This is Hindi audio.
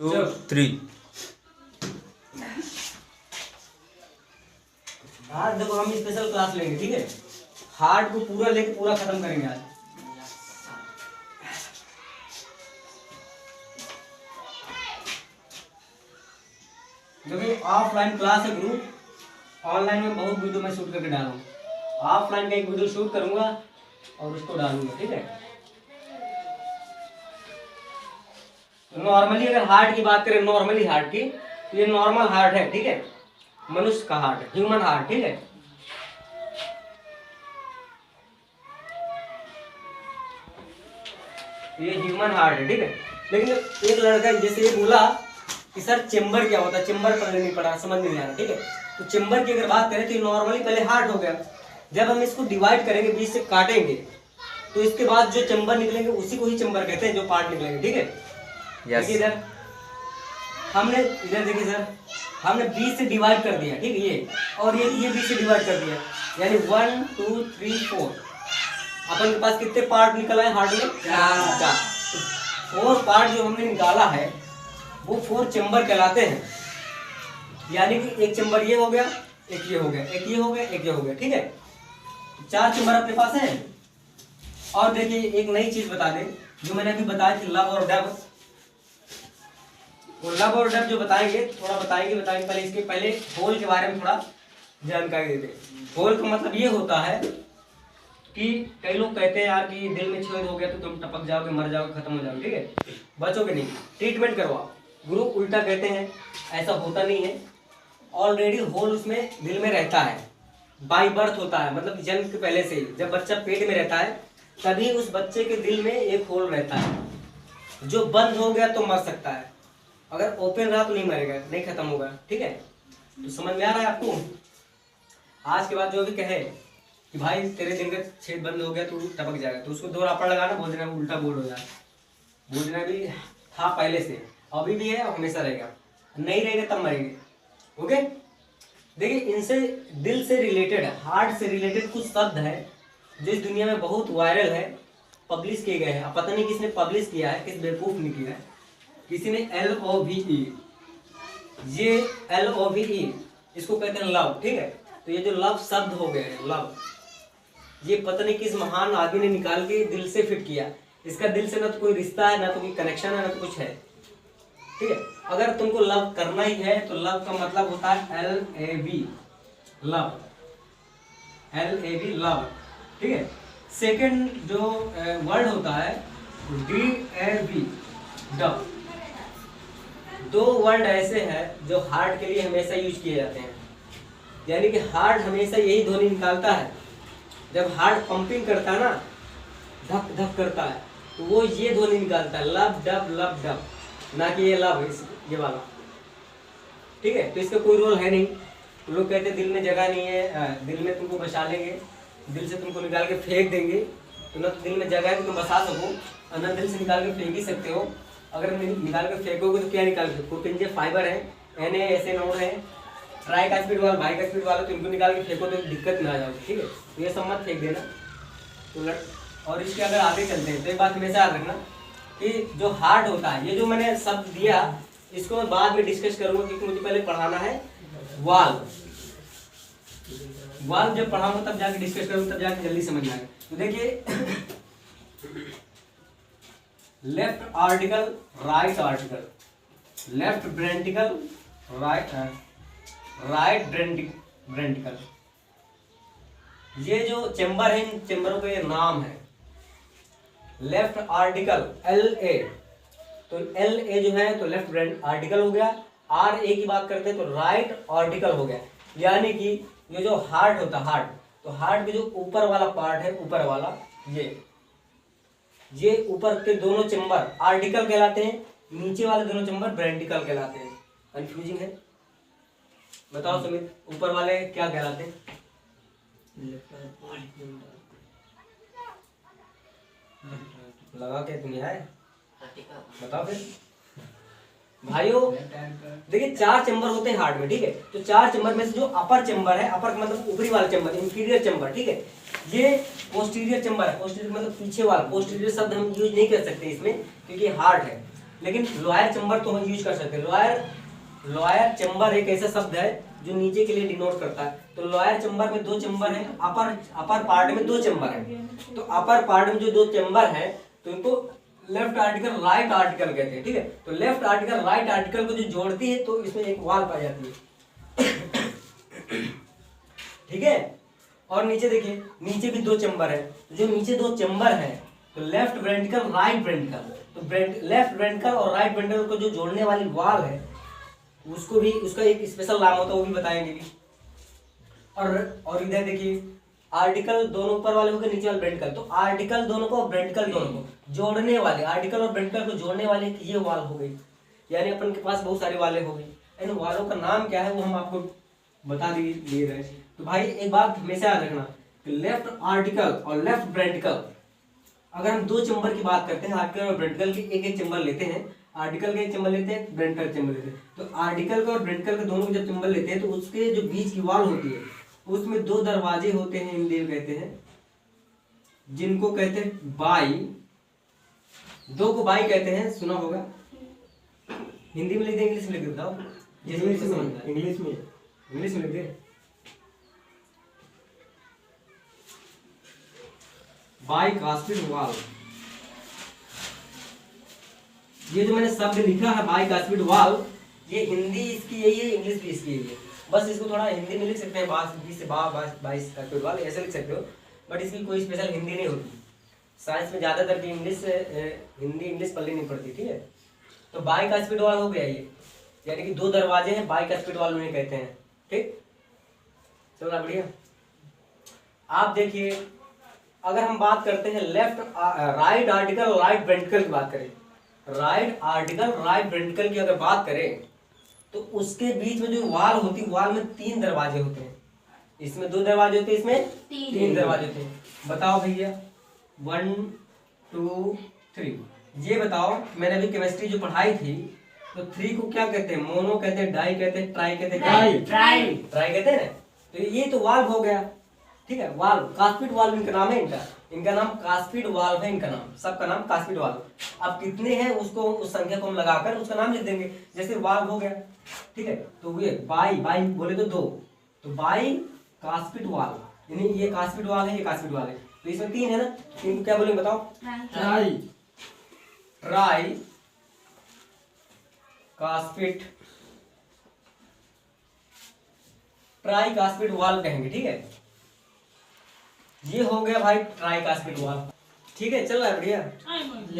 2 3। आज देखो हम स्पेशल क्लास लेंगे, ठीक है। हार्ट को पूरा लेके पूरा खत्म करेंगे आज। देखिए ऑफलाइन क्लास है ग्रुप, ऑनलाइन में बहुत वीडियो मैं शूट करके डालूंगा। ऑफलाइन का एक वीडियो शूट करूंगा और उसको डालूंगा, ठीक है। तो नॉर्मली अगर हार्ट की बात करें, नॉर्मली हार्ट की, तो ये नॉर्मल हार्ट है, ठीक है। मनुष्य का हार्ट है, ह्यूमन हार्ट, ठीक है। ये ह्यूमन हार्ट है, ठीक है। लेकिन एक लड़का जैसे ये बोला कि सर चेम्बर क्या होता है, चेम्बर पढ़ने नहीं पड़ा, समझ नहीं आ रहा, ठीक है। तो चेम्बर की अगर बात करें तो ये नॉर्मली पहले हार्ट हो गया। जब हम इसको डिवाइड करेंगे, बीच से काटेंगे, तो इसके बाद जो चेम्बर निकलेंगे उसी को ही चेम्बर कहते हैं, जो पार्ट निकलेंगे, ठीक है। देखिए इधर हमने, इधर देखिए सर, हमने 20 से डिवाइड कर दिया, ठीक है। ये और ये 20 से डिवाइड कर दिया, यानी 1 2 3 4। अपन के पास कितने पार्ट निकला है हार्ट में? 4। 4 पार्ट जो हमने निकाला है वो 4 चेम्बर कहलाते हैं। यानी कि एक चेम्बर ये हो गया, एक ये हो गया, एक ये हो गया, एक ये हो गया, ठीक है। 4 चेम्बर अपने पास है। और देखिए एक नई चीज बता दें, जो मैंने अभी बताया थी, लब और डब। वो लब और डब जो बताएंगे, थोड़ा बताएंगे पहले इसके पहले होल के बारे में थोड़ा जानकारी देते हैं। होल का मतलब ये होता है कि कई लोग कहते हैं यार कि दिल में छेद हो गया तो तुम टपक जाओगे, मर जाओगे, खत्म हो जाओगे, ठीक है, बचोगे नहीं, ट्रीटमेंट करवाओ। गुरु उल्टा कहते हैं, ऐसा होता नहीं है। ऑलरेडी होल उसमें दिल में रहता है, बाई बर्थ होता है, मतलब जन्म के पहले से ही। जब बच्चा पेट में रहता है तभी उस बच्चे के दिल में एक होल रहता है। जो बंद हो गया तो मर सकता है, अगर ओपन रहा तो नहीं मरेगा, नहीं खत्म होगा, ठीक है। तो समझ में आ रहा है आपको? आज के बाद जो भी कहे कि भाई तेरे दिल का छेद बंद हो गया तो टपक जाएगा, तो उसको 2 रापड़ लगाना, बोल देना उल्टा बोल हो जाए। बोल देना भी था पहले से, अभी भी है और हमेशा रहेगा, नहीं रहेगा तब मरेंगे, ओके। देखिए इनसे दिल से रिलेटेड, हार्ट से रिलेटेड कुछ शब्द है जो इस दुनिया में बहुत वायरल है, पब्लिश किए गए हैं। अब पता नहीं किसने पब्लिश किया है, किस बेवकूफ ने किया है। किसी ने LOVE, ये LOVE इसको कहते हैं लव, ठीक है। तो ये जो लव शब्द हो गए हैं, लव, ये पता नहीं किस महान आदमी ने निकाल के दिल से फिट किया। इसका दिल से ना तो कोई रिश्ता है, ना तो कोई कनेक्शन है, ना तो कुछ है, ठीक है। अगर तुमको लव करना ही है तो लव का मतलब होता है LAV, लव, LAV लव, ठीक है। सेकंड जो वर्ड होता है DAV, डब। 2 वर्ड ऐसे हैं जो हार्ट के लिए हमेशा यूज किए जाते हैं। यानी कि हार्ट हमेशा यही ध्वनि निकालता है। जब हार्ट पंपिंग करता है ना, धक धक करता है, तो वो ये ध्वनि निकालता है, लब डब, ना कि ये लव, ये वाला, ठीक है। तो इसका कोई रोल है नहीं। लोग कहते हैं दिल में जगह नहीं है, दिल में तुमको बसा लेंगे, दिल से तुमको निकाल के फेंक देंगे, तो ना तो दिल में जगह है कि तुम बसा सको, और ना दिल से निकाल के फेंक ही सकते हो। अगर निकाल के फेंकोगे तो क्या निकाल के, पुरपिंजे फाइबर है, Na ऐसे नोड है, ट्राई का स्पीड वाला, भाई का स्पीड वाला, तो इनको निकाल के फेंको तो दिक्कत में आ जाओगे, ठीक है। तो ये सब मत फेंक देना। तो और इसके अगर आगे चलते हैं तो एक बात हमेशा याद रखना कि जो हार्ट होता है, ये जो मैंने शब्द दिया इसको मैं बाद में डिस्कस करूंगा, क्योंकि मुझे पहले पढ़ाना है वाल्व। वाल्व जब पढ़ाऊंगा तब जाके डिस्कस करूंगा, तब जाके जल्दी समझ में आएगा। तो देखिए left auricle, right auricle, left ventricle, right ventricle, ये जो चेम्बर है, इन चेम्बरों के नाम है। लेफ्ट आर्टिकल LA, तो LA जो है तो लेफ्ट ब्रेंट आर्टिकल हो गया। RA की बात करते हैं तो राइट आर्टिकल हो गया। यानी कि ये जो हार्ट होता है, हार्ट, तो हार्ट के जो ऊपर वाला पार्ट है, ऊपर वाला, ये ऊपर के दोनों चेम्बर आर्टिकल कहलाते हैं, नीचे वाले दोनों चेम्बर ब्रेंटिकल कहलाते हैं। कंफ्यूजिंग है? बताओ सुमित, ऊपर वाले क्या कहलाते हैं? लगा के तुम्हें है, बताओ फिर भाइयों। देखिए 4 चेम्बर होते हैं हार्ट में, ठीक है। तो 4 चेम्बर में से जो अपर चेम्बर है, अपर मतलब ऊपरी वाला चेम्बर, इंफीरियर चेम्बर, ठीक है। ये पोस्टीरियर चेम्बर है, पोस्टीरियर मतलब पीछे वाला। पोस्टीरियर शब्द हम यूज नहीं कर सकते इसमें क्योंकि हार्ट है। लेकिन लोअर चैम्बर तो हम यूज कर सकते हैं। लोअर चैम्बर एक ऐसा शब्द है जो नीचे के लिए डिनोट करता है। तो लोअर चैम्बर में 2 चैम्बर है, अपर पार्ट में 2 चैम्बर है। तो अपर पार्ट में जो 2 चैम्बर है तो इनको लेफ्ट आर्टिकल राइट आर्टिकल कहते हैं, ठीक है। तो लेफ्ट आर्टिकल राइट आर्टिकल को जो जोड़ती है तो इसमें एक वॉल पाई जाती है, ठीक है। और नीचे देखिए, नीचे भी 2 चैम्बर है। तो जो नीचे 2 चैम्बर है तो लेफ्ट वेंट्रिकल राइट वेंट्रिकल, तो लेफ्ट वेंट्रिकल और राइट वेंट्रिकल को जो जोड़ने वाली वॉल है उसको भी, उसका एक स्पेशल नाम होता है, वो भी बताएंगे भी। और इधर देखिए, आर्टिकल दोनों ऊपर वाले हो गए, नीचे वाले वेंट्रिकल। तो आर्टिकल दोनों को, वेंट्रिकल दोनों को जोड़ने वाले, आर्टिकल और वेंट्रिकल को जोड़ने वाले ये वॉल हो गई। यानी अपन के पास बहुत सारी वाले हो गई। इन वालों का नाम क्या है वो हम आपको बता दिए रहे। तो भाई एक बात हमेशा याद रखना, लेफ्ट आर्टिकल और लेफ्ट वेंट्रिकल, अगर हम 2 चैम्बर की बात करते हैं, आर्टिकल और वेंट्रिकल के एक चैम्बर लेते हैं, आर्टिकल का एक चैम्बर लेते हैं, वेंट्रिकल चैम्बर लेते हैं। तो आर्टिकल का और वेंट्रिकल का दोनों जब चैम्बर लेते हैं तो उसके जो बीच की वॉल होती है उसमें 2 दरवाजे होते हैं, हिंदी में कहते हैं, जिनको कहते हैं बाई। 2 को बाई कहते हैं, सुना होगा। हिंदी में लिख दे, इंग्लिश में लिख दे, बताओ। इंग्लिश में लिख दे। बाई कास्पिड वॉल, ये जो मैंने शब्द लिखा है बाई कास्पिड वॉल, ये हिंदी इसकी यही है, इंग्लिश भी इसकी यही है। बस इसको थोड़ा हिंदी में लिख सकते हैं, 20 से 22 कास्पिड वॉल ऐसे लिख सकते हो, बट इसकी कोई स्पेशल हिंदी नहीं होती। साइंस में ज्यादातर की इंग्लिश, हिंदी इंग्लिश पढ़नी नहीं पड़ती, ठीक है। तो बाई कास्पिड वॉल हो गया ये, यानी कि 2 दरवाजे हैं, बाई कास्पिड वॉल उन्हें कहते हैं, ठीक। चलो बढ़िया। आप देखिए, अगर हम बात करते हैं राइट आर्टिकल राइट वेंट्रिकल की बात करें, राइट आर्टिकल राइट वेंट्रिकल की अगर बात करें तो उसके बीच में जो वॉल होती है, वॉल में 3 दरवाजे होते हैं। इसमें 2 दरवाजे होते हैं, इसमें 3 दरवाजे होते हैं। बताओ भैया, 1 2 3, ये बताओ। मैंने अभी केमिस्ट्री जो पढ़ाई थी तो 3 को क्या कहते हैं? मोनो कहते हैं, डाई कहते हैं, ट्राई कहते हैं, ट्राई कहते हैं। तो ये तो वाल्व हो गया, ठीक है। वाल्व, कास्पिड वाल्व इनका नाम है, इनका नाम कास्पिड वाल्व है, इनका नाम, सबका नाम कास्पिड वाल्व। अब कितने हैं उसको, उस संख्या को हम लगाकर उसका नाम लिख देंगे। जैसे वाल्व हो गया, ठीक है। तो ये बाई बोले तो 2, तो बाई कास्पिड वाल्व, यानी ये कास्पिड वाल्व है, ये कास्पिड वाल्व है। तो इसमें 3 है ना, इनको क्या बोलेंगे बताओ? ट्राई कास्पिड, ट्राई कास्पिड वाल्व कहेंगे, ठीक है। ये हो गया भाई ट्राई कास्पिड वाल्व, ठीक है। चल रहा है बढ़िया।